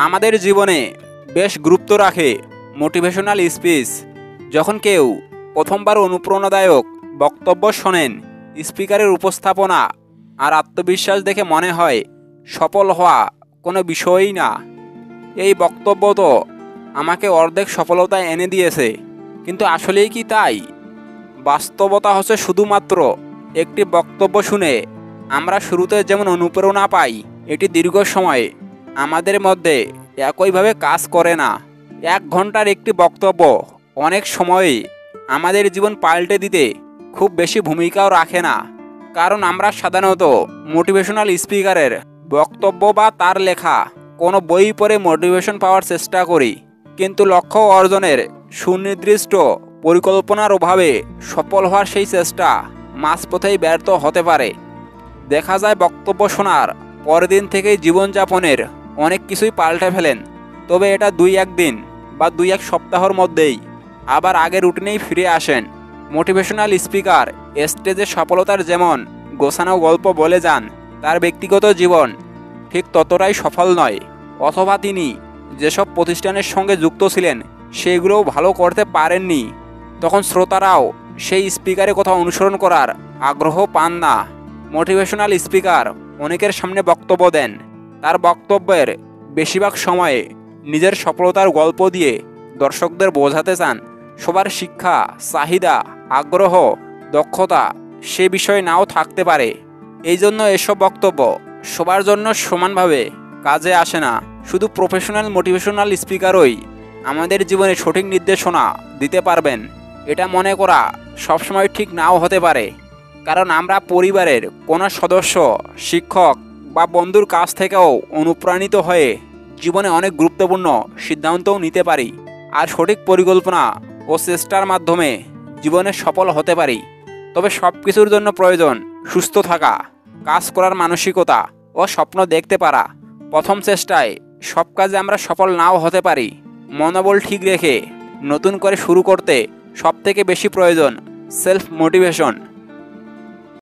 আমাদের জীবনে বেশ গুরুত্ব রাখে মোটিভেশনাল স্পিচ। যখন কেউ প্রথমবার অনুপ্রেরণাদায়ক বক্তব্য শোনেন, স্পিকারের উপস্থাপনা আর আত্মবিশ্বাস দেখে মনে হয় সফল হওয়া কোনো বিষয়ই না। এই বক্তব্য তো আমাকে অর্ধেক সফলতা এনে দিয়েছে, কিন্তু আসলেই কি তাই? বাস্তবতা হচ্ছে শুধুমাত্র একটি বক্তব্য শুনে আমরা শুরুতে যেমন অনুপ্রেরণা পাই, এটি দীর্ঘ সময়ে আমাদের মধ্যে একইভাবে কাজ করে না। 1 ঘন্টার একটি বক্তব্য অনেক সময়ই আমাদের জীবন পাল্টে দিতে খুব বেশি ভূমিকাও রাখে না, কারণ আমরা সাধারণত মোটিভেশনাল স্পিকারের বক্তব্য বা তার লেখা কোনো বই পড়ে মোটিভেশন পাওয়ার চেষ্টা করি, কিন্তু লক্ষ্য অর্জনের সুনির্দিষ্ট পরিকল্পনার অভাবে সফল হওয়ার সেই চেষ্টা মাঝপথেই ব্যর্থ হতে পারে। দেখা যায় বক্তব্য শোনার পরের দিন থেকেই জীবনযাপনের অনেক কিছুই পাল্টে ফেলেন, তবে এটা 2-1 দিন বা 2-1 সপ্তাহের মধ্যেই আবার আগের রুটিনেই ফিরে আসেন। মোটিভেশনাল স্পিকার স্টেজে সফলতার যেমন গোছানো গল্প বলে যান, তার ব্যক্তিগত জীবন ঠিক ততটাই সফল নয়, অথবা তিনি যেসব প্রতিষ্ঠানের সঙ্গে যুক্ত ছিলেন সেগুলোও ভালো করতে পারেননি। তখন শ্রোতারাও সেই স্পিকারের কথা অনুসরণ করার আগ্রহ পান না। মোটিভেশনাল স্পিকার অনেকের সামনে বক্তব্য দেন, তার বক্তব্যের বেশিরভাগ সময়ে নিজের সফলতার গল্প দিয়ে দর্শকদের বোঝাতে চান সবার শিক্ষা, চাহিদা, আগ্রহ, দক্ষতা সে বিষয়ে নাও থাকতে পারে। এই জন্য এসব বক্তব্য সবার জন্য সমানভাবে কাজে আসে না। শুধু প্রফেশনাল মোটিভেশনাল স্পিকারই আমাদের জীবনে সঠিক নির্দেশনা দিতে পারবেন, এটা মনে করা সবসময় ঠিক নাও হতে পারে, কারণ আমরা পরিবারের কোনো সদস্য, শিক্ষক বা বন্ধুর কাছ থেকেও অনুপ্রাণিত হয়ে জীবনে অনেক গুরুত্বপূর্ণ সিদ্ধান্তও নিতে পারি, আর সঠিক পরিকল্পনা ও চেষ্টার মাধ্যমে জীবনে সফল হতে পারি। তবে সব কিছুর জন্য প্রয়োজন সুস্থ থাকা, কাজ করার মানসিকতা ও স্বপ্ন দেখতে পারা। প্রথম চেষ্টায় সব কাজে আমরা সফল নাও হতে পারি। মনোবল ঠিক রেখে নতুন করে শুরু করতে সবথেকে বেশি প্রয়োজন সেলফ মোটিভেশন।